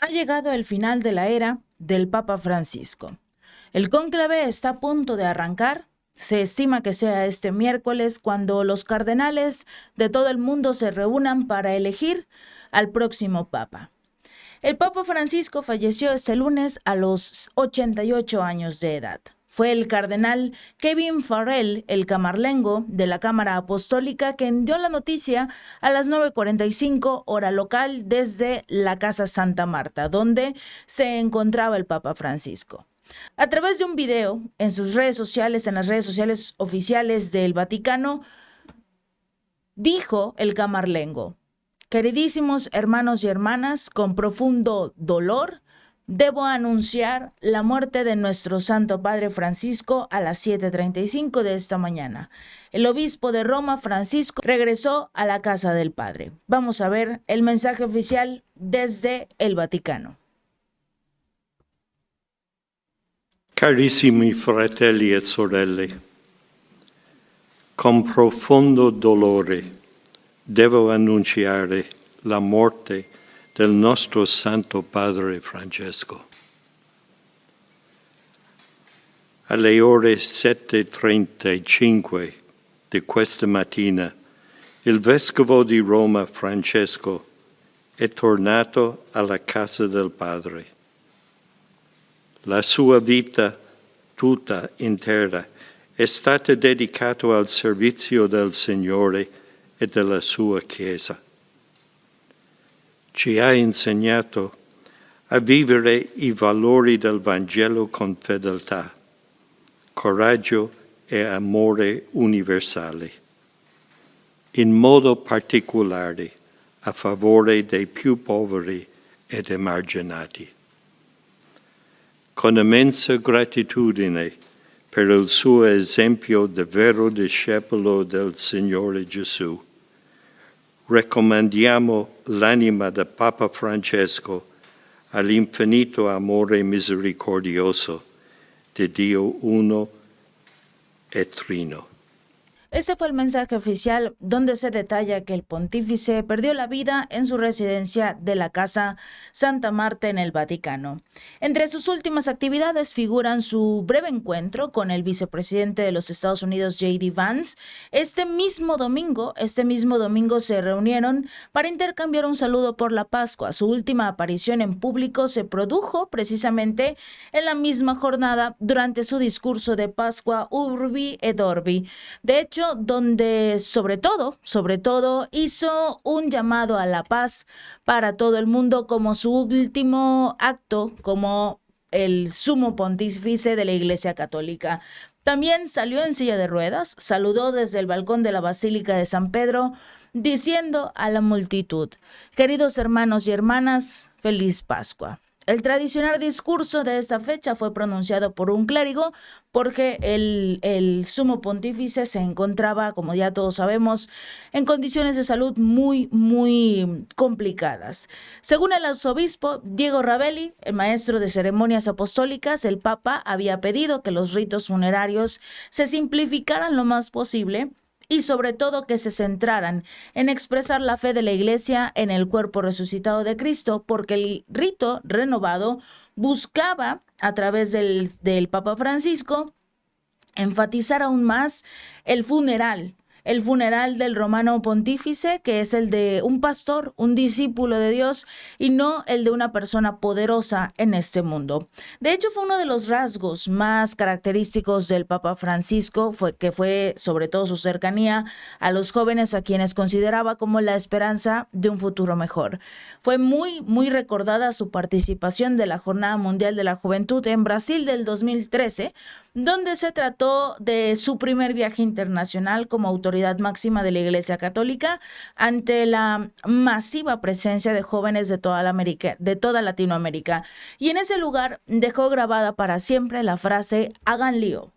llegado el final de la era del Papa Francisco. El cónclave está a punto de arrancar. Se estima que sea este miércoles cuando los cardenales de todo el mundo se reúnan para elegir al próximo Papa. El Papa Francisco falleció este lunes a los 88 años de edad. Fue el cardenal Kevin Farrell, el camarlengo de la Cámara Apostólica, quien dio la noticia a las 9:45 hora local desde la Casa Santa Marta, donde se encontraba el Papa Francisco. A través de un video en sus redes sociales, en las redes sociales oficiales del Vaticano, dijo el camarlengo: queridísimos hermanos y hermanas, con profundo dolor, debo anunciar la muerte de nuestro Santo Padre Francisco a las 7:35 de esta mañana. El obispo de Roma, Francisco, regresó a la casa del Padre. Vamos a ver el mensaje oficial desde el Vaticano. Carissimi fratelli e sorelle, con profondo dolore devo annunciare la morte del nostro Santo Padre Francesco. Alle ore 7:35 di questa mattina, il Vescovo di Roma Francesco è tornato alla casa del Padre. La sua vita tutta intera è stata dedicata al servizio del Signore e della sua Chiesa. Ci ha insegnato a vivere i valori del Vangelo con fedeltà, coraggio e amore universale, in modo particolare a favore dei più poveri ed emarginati. Con immensa gratitudine per il suo esempio di vero discepolo del Signore Gesù, raccomandiamo l'anima del Papa Francesco all'infinito amore misericordioso di Dio uno e trino. Este fue el mensaje oficial donde se detalla que el pontífice perdió la vida en su residencia de la Casa Santa Marta en el Vaticano. Entre sus últimas actividades figuran su breve encuentro con el vicepresidente de los Estados Unidos, J.D. Vance. Este mismo domingo se reunieron para intercambiar un saludo por la Pascua. Su última aparición en público se produjo precisamente en la misma jornada durante su discurso de Pascua Urbi et Orbi. De hecho, donde sobre todo hizo un llamado a la paz para todo el mundo como su último acto como el sumo pontífice de la Iglesia Católica. También salió en silla de ruedas, saludó desde el balcón de la Basílica de San Pedro, diciendo a la multitud: queridos hermanos y hermanas, feliz Pascua. El tradicional discurso de esta fecha fue pronunciado por un clérigo porque el sumo pontífice se encontraba, como ya todos sabemos, en condiciones de salud muy complicadas. Según el arzobispo Diego Ravelli, el maestro de ceremonias apostólicas, el Papa había pedido que los ritos funerarios se simplificaran lo más posible y sobre todo que se centraran en expresar la fe de la Iglesia en el cuerpo resucitado de Cristo, porque el rito renovado buscaba, a través del Papa Francisco, enfatizar aún más el funeral del romano pontífice, que es el de un pastor, un discípulo de Dios, y no el de una persona poderosa en este mundo. De hecho, fue uno de los rasgos más característicos del Papa Francisco, que fue sobre todo su cercanía a los jóvenes, a quienes consideraba como la esperanza de un futuro mejor. Fue muy recordada su participación de la Jornada Mundial de la Juventud en Brasil del 2013, donde se trató de su primer viaje internacional como autoridad máxima de la Iglesia Católica ante la masiva presencia de jóvenes de toda Latinoamérica. Y en ese lugar dejó grabada para siempre la frase: hagan lío,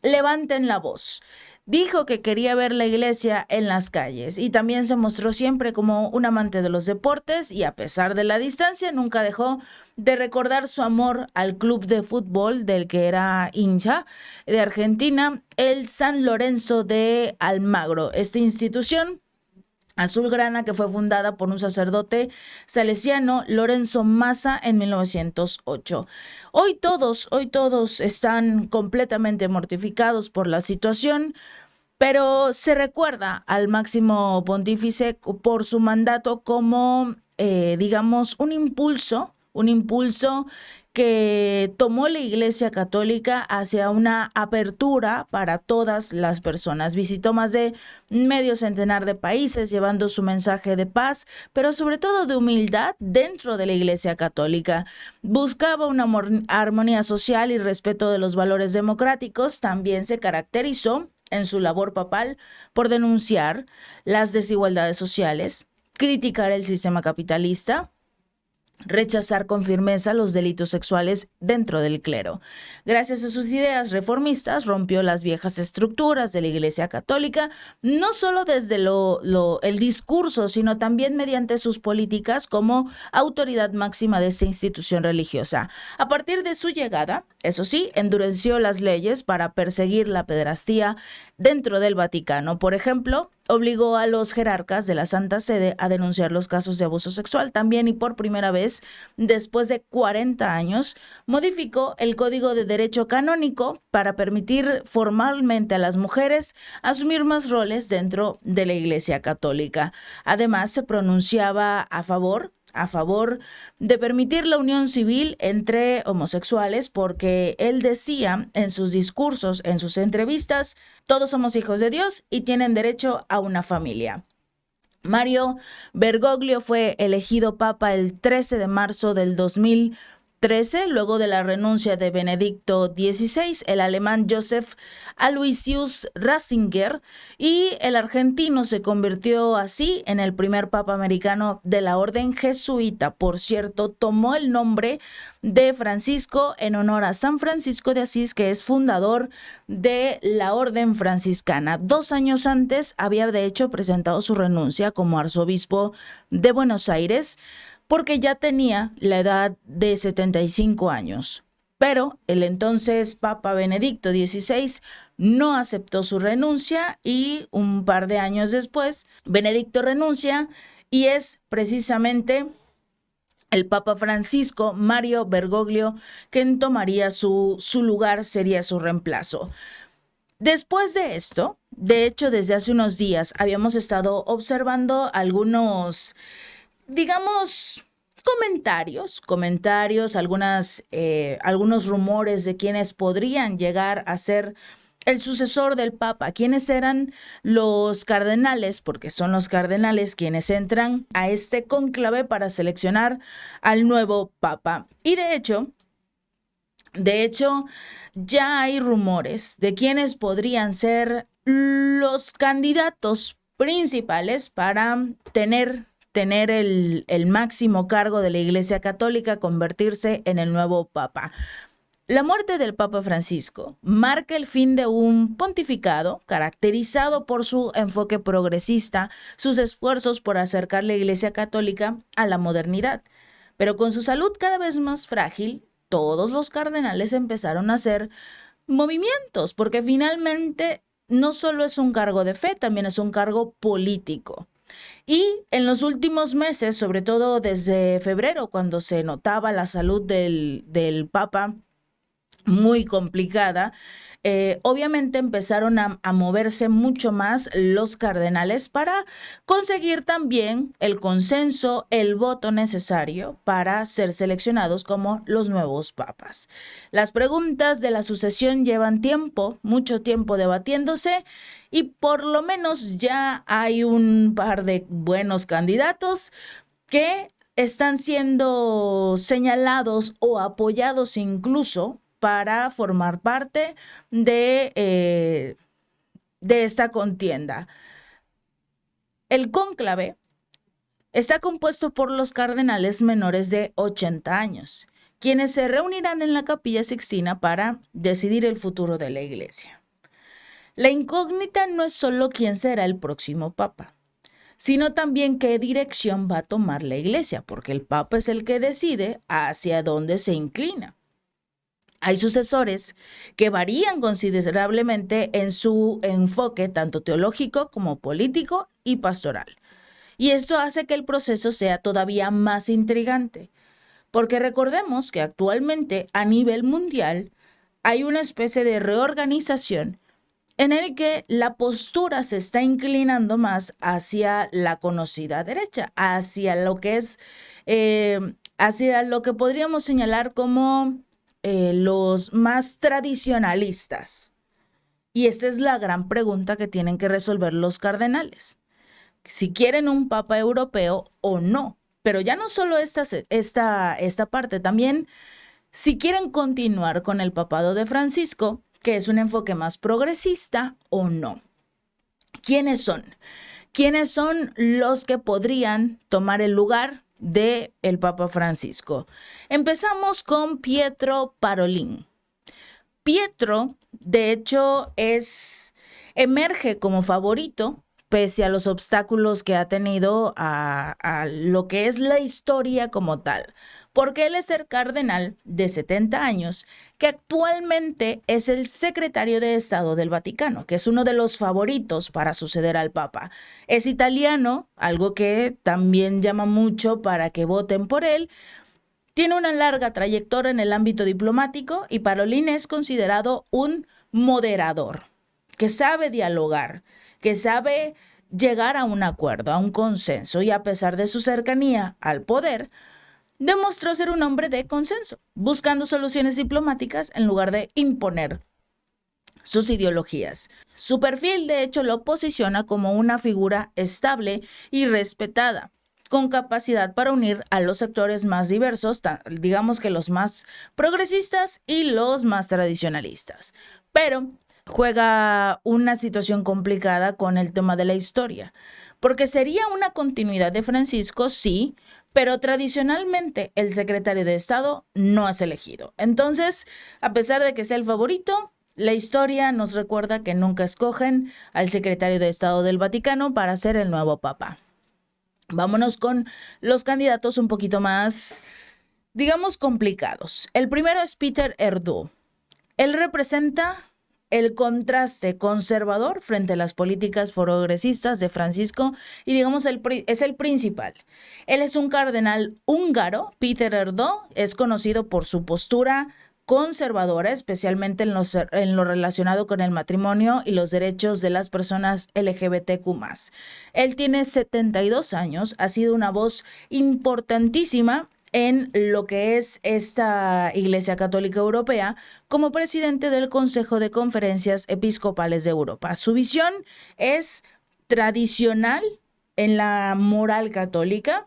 levanten la voz. Dijo que quería ver la Iglesia en las calles y también se mostró siempre como un amante de los deportes, y a pesar de la distancia nunca dejó de recordar su amor al club de fútbol del que era hincha de Argentina, el San Lorenzo de Almagro. Esta institución azulgrana, que fue fundada por un sacerdote salesiano, Lorenzo Massa, en 1908. Hoy todos están completamente mortificados por la situación, pero se recuerda al máximo pontífice por su mandato como, digamos, un impulso que tomó la Iglesia Católica hacia una apertura para todas las personas. Visitó más de medio centenar de países llevando su mensaje de paz, pero sobre todo de humildad dentro de la Iglesia Católica. Buscaba una armonía social y respeto de los valores democráticos. También se caracterizó en su labor papal por denunciar las desigualdades sociales, criticar el sistema capitalista, rechazar con firmeza los delitos sexuales dentro del clero. Gracias a sus ideas reformistas, rompió las viejas estructuras de la Iglesia Católica, no solo desde el discurso, sino también mediante sus políticas como autoridad máxima de esta institución religiosa. A partir de su llegada, eso sí, endureció las leyes para perseguir la pederastía dentro del Vaticano. Por ejemplo, obligó a los jerarcas de la Santa Sede a denunciar los casos de abuso sexual. También, y por primera vez, después de 40 años, modificó el Código de Derecho Canónico para permitir formalmente a las mujeres asumir más roles dentro de la Iglesia Católica. Además, se pronunciaba a favor de permitir la unión civil entre homosexuales, porque él decía en sus discursos, en sus entrevistas: todos somos hijos de Dios y tienen derecho a una familia. Mario Bergoglio fue elegido papa el 13 de marzo del 2013, luego de la renuncia de Benedicto XVI, el alemán Joseph Aloysius Ratzinger, y el argentino se convirtió así en el primer papa americano de la orden jesuita. Por cierto, tomó el nombre de Francisco en honor a San Francisco de Asís, que es fundador de la orden franciscana. 2 años antes había de hecho presentado su renuncia como arzobispo de Buenos Aires, porque ya tenía la edad de 75 años. Pero el entonces Papa Benedicto XVI no aceptó su renuncia y un par de años después Benedicto renuncia, y es precisamente el Papa Francisco Mario Bergoglio quien tomaría su lugar, sería su reemplazo. Después de esto, de hecho, desde hace unos días habíamos estado observando algunos, digamos, comentarios, algunos rumores de quienes podrían llegar a ser el sucesor del Papa, quienes eran los cardenales, porque son los cardenales quienes entran a este cónclave para seleccionar al nuevo Papa. Y de hecho, ya hay rumores de quienes podrían ser los candidatos principales para tener el máximo cargo de la Iglesia Católica, convertirse en el nuevo Papa. La muerte del Papa Francisco marca el fin de un pontificado caracterizado por su enfoque progresista, sus esfuerzos por acercar la Iglesia Católica a la modernidad. Pero con su salud cada vez más frágil, todos los cardenales empezaron a hacer movimientos, porque finalmente no solo es un cargo de fe, también es un cargo político. Y en los últimos meses, sobre todo desde febrero, cuando se notaba la salud del Papa muy complicada, obviamente empezaron a moverse mucho más los cardenales para conseguir también el consenso, el voto necesario para ser seleccionados como los nuevos papas. Las preguntas de la sucesión llevan mucho tiempo debatiéndose, y por lo menos ya hay un par de buenos candidatos que están siendo señalados o apoyados incluso para formar parte de esta contienda. El cónclave está compuesto por los cardenales menores de 80 años, quienes se reunirán en la Capilla Sixtina para decidir el futuro de la Iglesia. La incógnita no es solo quién será el próximo Papa, sino también qué dirección va a tomar la Iglesia, porque el Papa es el que decide hacia dónde se inclina. Hay sucesores que varían considerablemente en su enfoque tanto teológico como político y pastoral. Y esto hace que el proceso sea todavía más intrigante, porque recordemos que actualmente a nivel mundial hay una especie de reorganización en el que la postura se está inclinando más hacia la conocida derecha, hacia lo que es, hacia lo que podríamos señalar como los más tradicionalistas. Y esta es la gran pregunta que tienen que resolver los cardenales. Si quieren un papa europeo o no. Pero ya no solo esta parte, también si quieren continuar con el papado de Francisco, que es un enfoque más progresista o no. ¿Quiénes son? ¿Quiénes son los que podrían tomar el lugar del Papa Francisco? Empezamos con Pietro Parolin. Pietro, de hecho, emerge como favorito pese a los obstáculos que ha tenido a lo que es la historia como tal, porque él es el cardenal de 70 años que actualmente es el secretario de Estado del Vaticano, que es uno de los favoritos para suceder al Papa. Es italiano, algo que también llama mucho para que voten por él. Tiene una larga trayectoria en el ámbito diplomático y Parolin es considerado un moderador, que sabe dialogar, que sabe llegar a un acuerdo, a un consenso, y a pesar de su cercanía al poder, demostró ser un hombre de consenso, buscando soluciones diplomáticas en lugar de imponer sus ideologías. Su perfil, de hecho, lo posiciona como una figura estable y respetada, con capacidad para unir a los sectores más diversos, digamos que los más progresistas y los más tradicionalistas. Pero juega una situación complicada con el tema de la historia, porque sería una continuidad de Francisco, sí, pero tradicionalmente el secretario de Estado no es elegido. Entonces, a pesar de que sea el favorito, la historia nos recuerda que nunca escogen al secretario de Estado del Vaticano para ser el nuevo papa. Vámonos con los candidatos un poquito más, digamos, complicados. El primero es Peter Erdo. Él representa el contraste conservador frente a las políticas progresistas de Francisco y digamos es el principal. Él es un cardenal húngaro. Peter Erdo es conocido por su postura conservadora, especialmente en lo relacionado con el matrimonio y los derechos de las personas LGBTQ+. Él tiene 72 años, ha sido una voz importantísima en lo que es esta Iglesia Católica Europea como presidente del Consejo de Conferencias Episcopales de Europa. Su visión es tradicional en la moral católica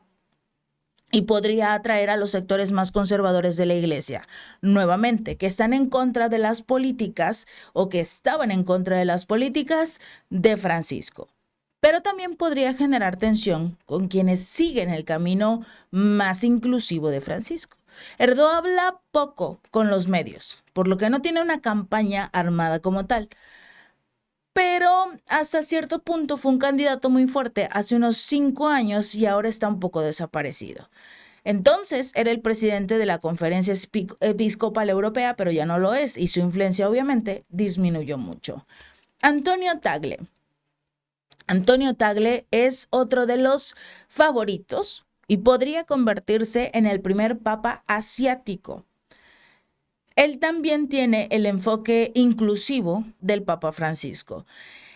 y podría atraer a los sectores más conservadores de la Iglesia, nuevamente, que están en contra de las políticas o que estaban en contra de las políticas de Francisco. Pero también podría generar tensión con quienes siguen el camino más inclusivo de Francisco. Erdo habla poco con los medios, por lo que no tiene una campaña armada como tal. Pero hasta cierto punto fue un candidato muy fuerte hace unos 5 años y ahora está un poco desaparecido. Entonces era el presidente de la Conferencia Episcopal Europea, pero ya no lo es y su influencia obviamente disminuyó mucho. Antonio Tagle. Antonio Tagle es otro de los favoritos y podría convertirse en el primer papa asiático. Él también tiene el enfoque inclusivo del Papa Francisco.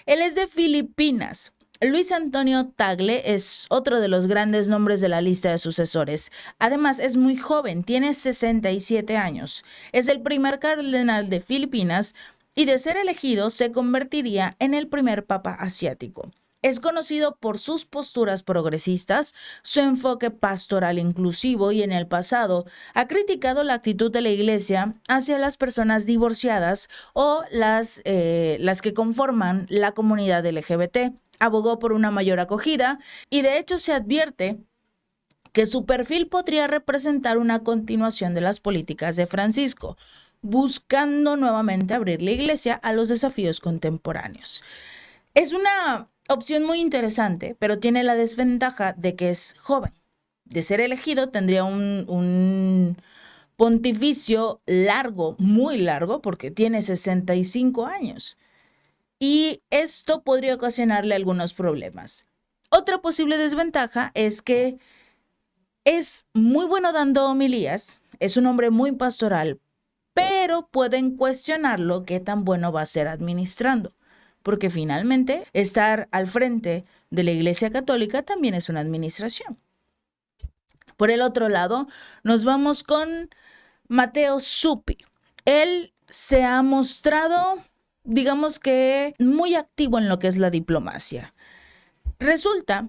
Él es de Filipinas. Luis Antonio Tagle es otro de los grandes nombres de la lista de sucesores. Además, es muy joven, tiene 67 años. Es el primer cardenal de Filipinas y de ser elegido se convertiría en el primer papa asiático. Es conocido por sus posturas progresistas, su enfoque pastoral inclusivo y en el pasado ha criticado la actitud de la Iglesia hacia las personas divorciadas o las que conforman la comunidad LGBT. Abogó por una mayor acogida y de hecho se advierte que su perfil podría representar una continuación de las políticas de Francisco, buscando nuevamente abrir la Iglesia a los desafíos contemporáneos. Es una opción muy interesante, pero tiene la desventaja de que es joven. De ser elegido tendría un pontificio largo, muy largo, porque tiene 65 años. Y esto podría ocasionarle algunos problemas. Otra posible desventaja es que es muy bueno dando homilías, es un hombre muy pastoral, pero pueden cuestionarlo qué tan bueno va a ser administrando, porque finalmente estar al frente de la Iglesia Católica también es una administración. Por el otro lado, nos vamos con Matteo Zuppi. Él se ha mostrado, digamos que, muy activo en lo que es la diplomacia. Resulta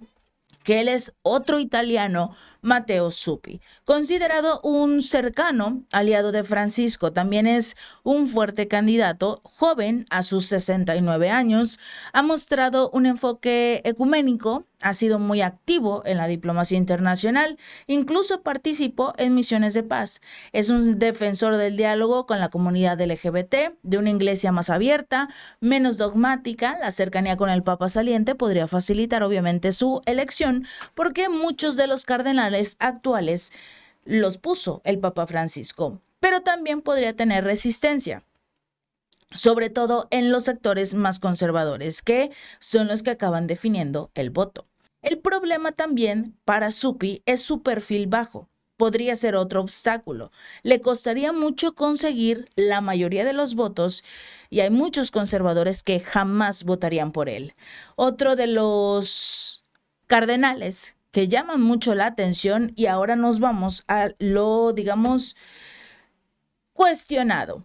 que él es otro italiano, Matteo Zuppi, considerado un cercano aliado de Francisco. También es un fuerte candidato, joven a sus 69 años, ha mostrado un enfoque ecuménico, ha sido muy activo en la diplomacia internacional, incluso participó en misiones de paz. Es un defensor del diálogo con la comunidad LGBT, de una iglesia más abierta, menos dogmática. La cercanía con el Papa saliente podría facilitar obviamente su elección, porque muchos de los cardenales actuales los puso el Papa Francisco, pero también podría tener resistencia, sobre todo en los sectores más conservadores, que son los que acaban definiendo el voto. El problema también para Zuppi es su perfil bajo. Podría ser otro obstáculo. Le costaría mucho conseguir la mayoría de los votos y hay muchos conservadores que jamás votarían por él. Otro de los cardenales que llaman mucho la atención, y ahora nos vamos a lo, digamos, cuestionado,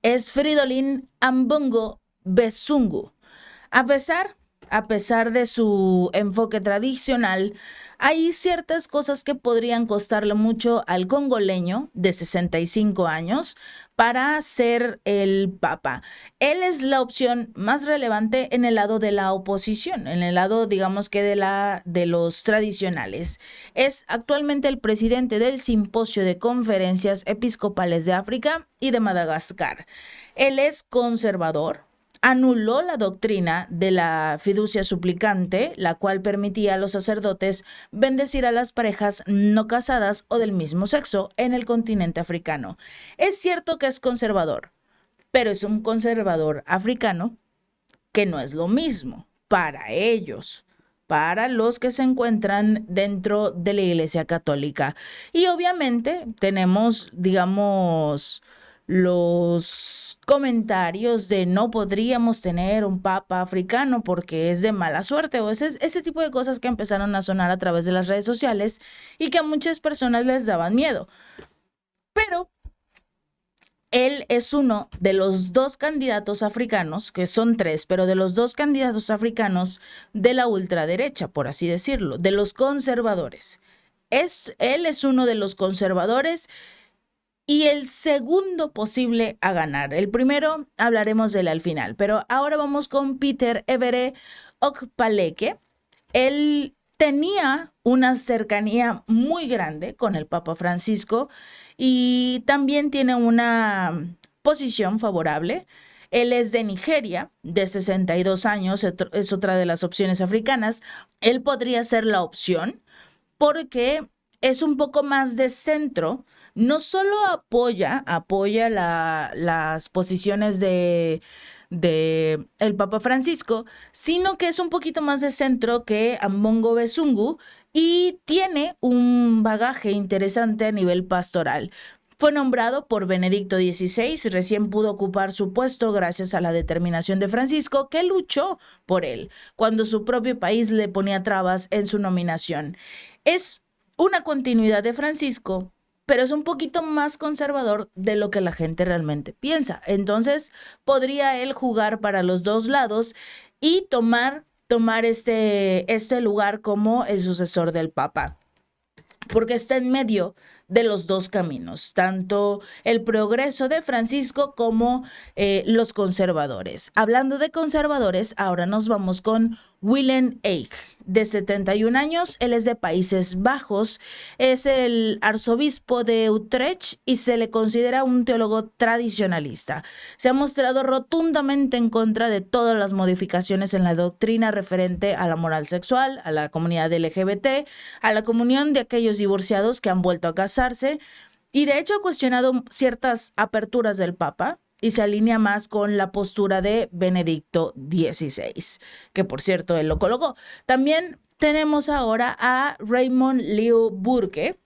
es Fridolin Ambongo Besungu. A pesar de su enfoque tradicional, hay ciertas cosas que podrían costarle mucho al congoleño de 65 años para ser el papa. Él es la opción más relevante en el lado de la oposición, en el lado, digamos que de los tradicionales. Es actualmente el presidente del Simposio de Conferencias Episcopales de África y de Madagascar. Él es conservador. Anuló la doctrina de la fiducia suplicante, la cual permitía a los sacerdotes bendecir a las parejas no casadas o del mismo sexo en el continente africano. Es cierto que es conservador, pero es un conservador africano que no es lo mismo para ellos, para los que se encuentran dentro de la Iglesia Católica. Y obviamente tenemos, digamos, los comentarios de no podríamos tener un papa africano porque es de mala suerte, o ese tipo de cosas que empezaron a sonar a través de las redes sociales y que a muchas personas les daban miedo. Pero él es uno de los dos candidatos africanos, que son tres, pero de los dos candidatos africanos de la ultraderecha, por así decirlo, de los conservadores. Él es uno de los conservadores y el segundo posible a ganar. El primero hablaremos de él al final, pero ahora vamos con Peter Evere Okpaleke. Él tenía una cercanía muy grande con el Papa Francisco y también tiene una posición favorable. Él es de Nigeria, de 62 años, es otra de las opciones africanas. Él podría ser la opción porque es un poco más de centro. No solo apoya las posiciones de el Papa Francisco, sino que es un poquito más de centro que Ambongo Besungu y tiene un bagaje interesante a nivel pastoral. Fue nombrado por Benedicto XVI y recién pudo ocupar su puesto gracias a la determinación de Francisco, que luchó por él cuando su propio país le ponía trabas en su nominación. Es una continuidad de Francisco, pero es un poquito más conservador de lo que la gente realmente piensa. Entonces, podría él jugar para los dos lados y tomar este lugar como el sucesor del Papa, porque está en medio de los dos caminos, tanto el progreso de Francisco como los conservadores. Hablando de conservadores, ahora nos vamos con Willem Eijk, de 71 años, él es de Países Bajos, es el arzobispo de Utrecht y se le considera un teólogo tradicionalista. Se ha mostrado rotundamente en contra de todas las modificaciones en la doctrina referente a la moral sexual, a la comunidad LGBT, a la comunión de aquellos divorciados que han vuelto a casarse, y de hecho ha cuestionado ciertas aperturas del Papa y se alinea más con la postura de Benedicto XVI, que por cierto él lo colocó. También tenemos ahora a Raymond Leo Burke.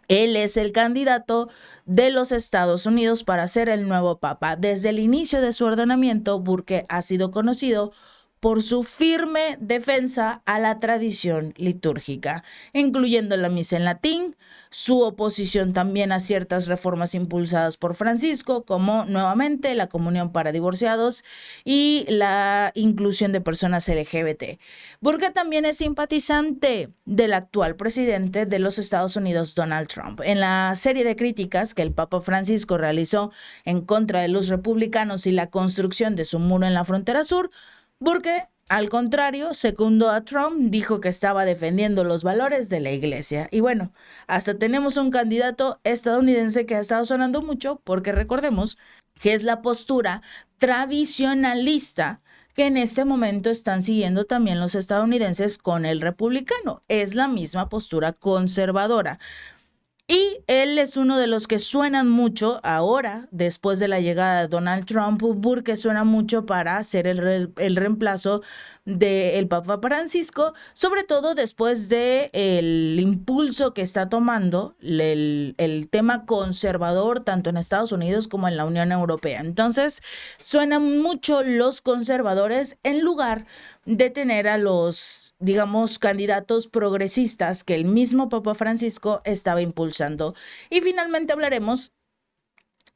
Él es el candidato de los Estados Unidos para ser el nuevo papa. Desde el inicio de su ordenamiento, Burke ha sido conocido por su firme defensa a la tradición litúrgica, incluyendo la misa en latín, su oposición también a ciertas reformas impulsadas por Francisco, como nuevamente la comunión para divorciados y la inclusión de personas LGBT. Burke también es simpatizante del actual presidente de los Estados Unidos, Donald Trump. En la serie de críticas que el Papa Francisco realizó en contra de los republicanos y la construcción de su muro en la frontera sur, Burke, al contrario, secundó a Trump, dijo que estaba defendiendo los valores de la iglesia. Y bueno, hasta tenemos un candidato estadounidense que ha estado sonando mucho, porque recordemos que es la postura tradicionalista que en este momento están siguiendo también los estadounidenses con el republicano. Es la misma postura conservadora. Y él es uno de los que suenan mucho ahora, después de la llegada de Donald Trump. Burke suena mucho para ser el reemplazo del Papa Francisco, sobre todo después del impulso que está tomando el tema conservador, tanto en Estados Unidos como en la Unión Europea. Entonces, suenan mucho los conservadores en lugar de tener a los, digamos, candidatos progresistas que el mismo Papa Francisco estaba impulsando. Y finalmente hablaremos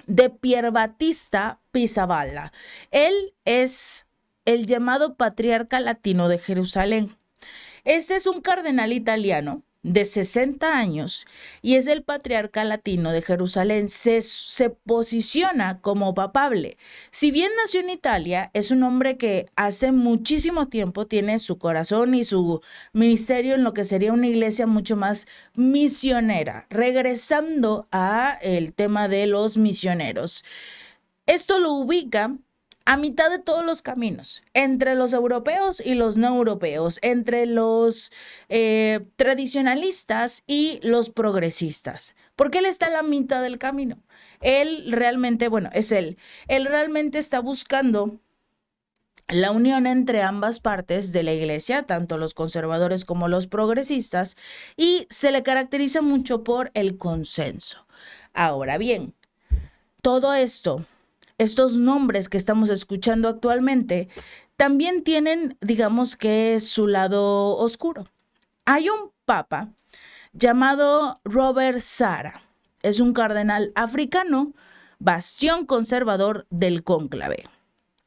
de Pier Battista Pizzaballa. Él es el llamado patriarca latino de Jerusalén. Este es un cardenal italiano de 60 años y es el patriarca latino de Jerusalén. Se posiciona como papable. Si bien nació en Italia, es un hombre que hace muchísimo tiempo tiene su corazón y su ministerio en lo que sería una iglesia mucho más misionera, regresando a el tema de los misioneros. Esto lo ubica a mitad de todos los caminos, entre los europeos y los no europeos, entre los tradicionalistas y los progresistas, porque él está a la mitad del camino. Él realmente está buscando la unión entre ambas partes de la iglesia, tanto los conservadores como los progresistas, y se le caracteriza mucho por el consenso. Ahora bien, todo esto, estos nombres que estamos escuchando actualmente, también tienen, digamos que, su lado oscuro. Hay un papa llamado Robert Sarah. Es un cardenal africano, bastión conservador del cónclave.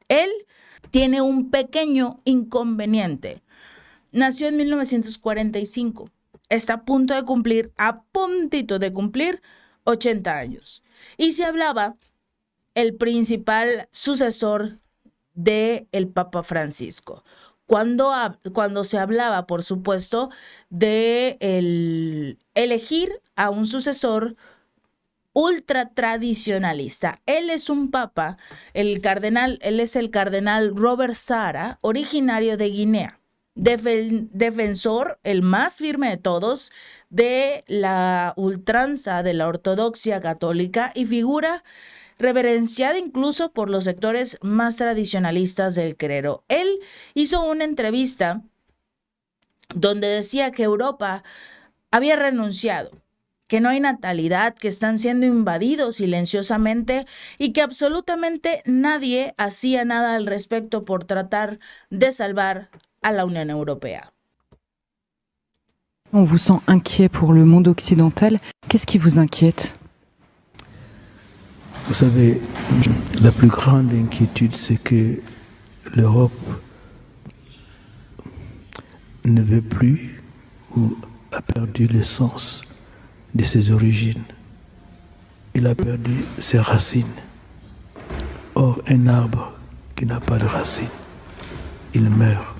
Él tiene un pequeño inconveniente. Nació en 1945. Está a puntito de cumplir 80 años. Y se hablaba el principal sucesor del Papa Francisco. Cuando se hablaba, por supuesto, de elegir a un sucesor ultra tradicionalista. Él es un papa, él es el cardenal Robert Sarah, originario de Guinea, defensor, el más firme de todos, de la ultranza de la ortodoxia católica y figura reverenciada incluso por los sectores más tradicionalistas del clero. Él hizo una entrevista donde decía que Europa había renunciado, que no hay natalidad, que están siendo invadidos silenciosamente y que absolutamente nadie hacía nada al respecto por tratar de salvar a la Unión Europea. On vous sent inquiet pour le monde occidental. Qu'est-ce qui vous inquiète? Vous savez, la plus grande inquiétude, c'est que l'Europe ne veut plus ou a perdu le sens de ses origines. Il a perdu ses racines. Or, un arbre qui n'a pas de racines, il meurt.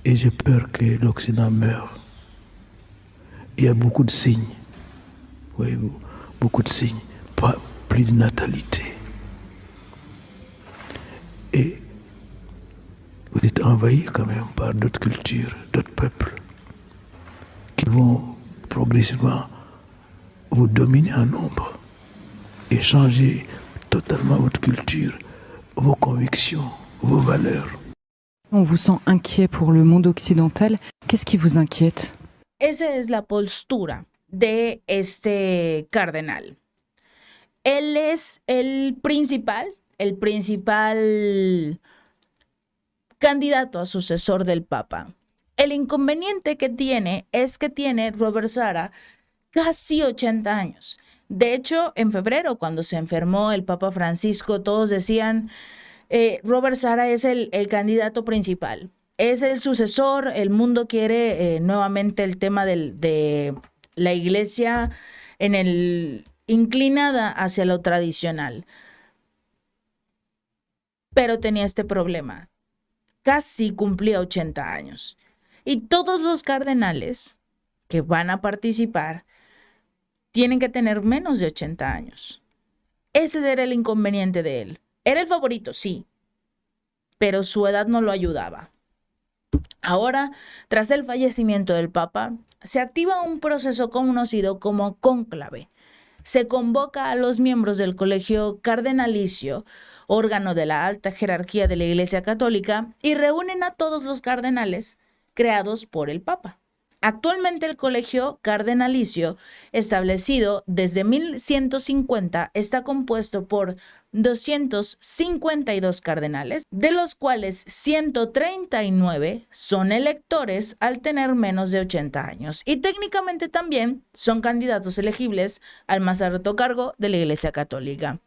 Et j'ai peur que l'Occident meure. Il y a beaucoup de signes. Voyez-vous, beaucoup de signes. Plus de natalité. Et vous êtes envahi quand même par d'autres cultures, d'autres peuples qui vont progressivement vous dominer en nombre et changer totalement votre culture, vos convictions, vos valeurs. On vous sent inquiet pour le monde occidental. Qu'est-ce qui vous inquiète? Esa es la postura de este cardenal. Él es el principal candidato a sucesor del Papa. El inconveniente que tiene es que tiene Robert Sarah casi 80 años. De hecho, en febrero, cuando se enfermó el Papa Francisco, todos decían, Robert Sarah es el candidato principal, es el sucesor, el mundo quiere nuevamente el tema de la iglesia inclinada hacia lo tradicional. Pero tenía este problema, casi cumplía 80 años. Y todos los cardenales que van a participar tienen que tener menos de 80 años. Ese era el inconveniente de él. Era el favorito, sí, pero su edad no lo ayudaba. Ahora, tras el fallecimiento del Papa, se activa un proceso conocido como cónclave. Se convoca a los miembros del Colegio Cardenalicio, órgano de la alta jerarquía de la Iglesia Católica, y reúnen a todos los cardenales creados por el Papa. Actualmente el Colegio Cardenalicio, establecido desde 1150, está compuesto por 252 cardenales, de los cuales 139 son electores al tener menos de 80 años y técnicamente también son candidatos elegibles al más alto cargo de la Iglesia Católica.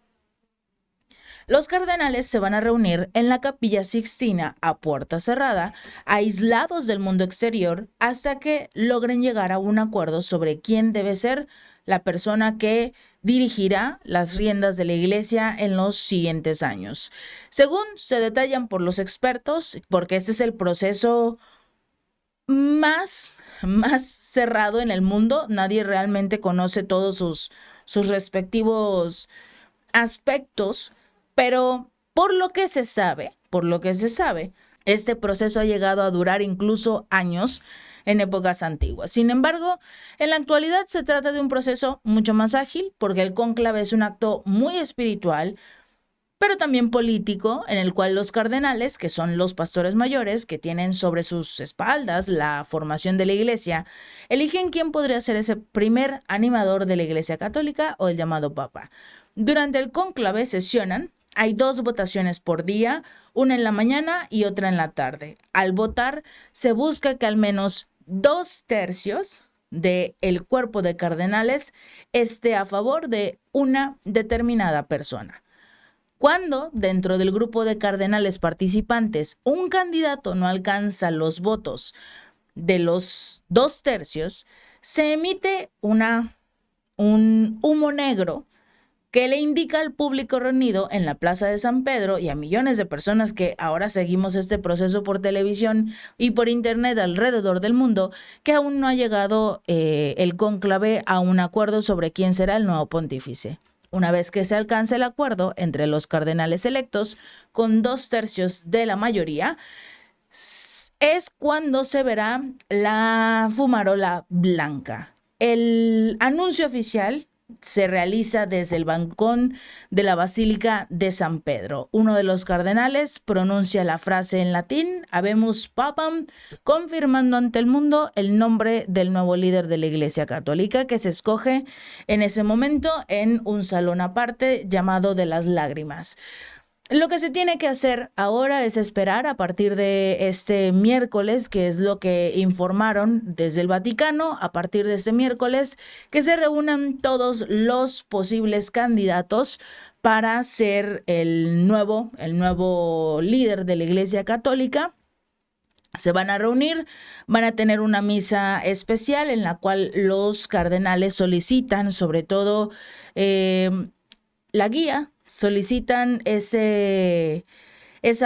Los cardenales se van a reunir en la Capilla Sixtina a puerta cerrada, aislados del mundo exterior, hasta que logren llegar a un acuerdo sobre quién debe ser la persona que dirigirá las riendas de la iglesia en los siguientes años. Según se detallan por los expertos, porque este es el proceso más cerrado en el mundo, nadie realmente conoce todos sus respectivos aspectos, pero por lo que se sabe, este proceso ha llegado a durar incluso años en épocas antiguas. Sin embargo, en la actualidad se trata de un proceso mucho más ágil porque el cónclave es un acto muy espiritual, pero también político, en el cual los cardenales, que son los pastores mayores, que tienen sobre sus espaldas la formación de la iglesia, eligen quién podría ser ese primer animador de la iglesia católica o el llamado papa. Durante el cónclave sesionan. Hay 2 votaciones por día, una en la mañana y otra en la tarde. Al votar, se busca que al menos 2/3 del cuerpo de cardenales esté a favor de una determinada persona. Cuando, dentro del grupo de cardenales participantes, un candidato no alcanza los votos de los 2/3, se emite un humo negro que le indica al público reunido en la Plaza de San Pedro y a millones de personas que ahora seguimos este proceso por televisión y por internet alrededor del mundo, que aún no ha llegado el cónclave a un acuerdo sobre quién será el nuevo pontífice. Una vez que se alcance el acuerdo entre los cardenales electos, con 2/3 de la mayoría, es cuando se verá la fumarola blanca. El anuncio oficial se realiza desde el balcón de la Basílica de San Pedro. Uno de los cardenales pronuncia la frase en latín, Habemus Papam, confirmando ante el mundo el nombre del nuevo líder de la Iglesia Católica, que se escoge en ese momento en un salón aparte llamado de las lágrimas. Lo que se tiene que hacer ahora es esperar a partir de este miércoles, que es lo que informaron desde el Vaticano, a partir de este miércoles, que se reúnan todos los posibles candidatos para ser el nuevo líder de la Iglesia Católica. Se van a reunir, van a tener una misa especial en la cual los cardenales solicitan, sobre todo, la guía, solicitan esa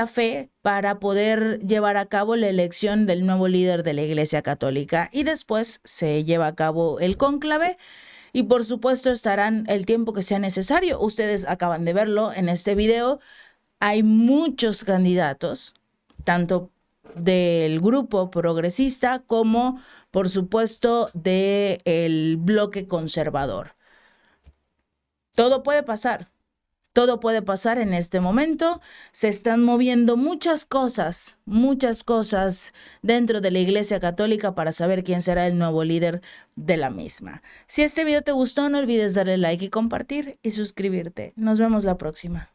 fe para poder llevar a cabo la elección del nuevo líder de la Iglesia Católica y después se lleva a cabo el cónclave y por supuesto estarán el tiempo que sea necesario. Ustedes acaban de verlo en este video. Hay muchos candidatos, tanto del grupo progresista como por supuesto del bloque conservador. Todo puede pasar. Todo puede pasar en este momento. Se están moviendo muchas cosas dentro de la Iglesia Católica para saber quién será el nuevo líder de la misma. Si este video te gustó, no olvides darle like y compartir y suscribirte. Nos vemos la próxima.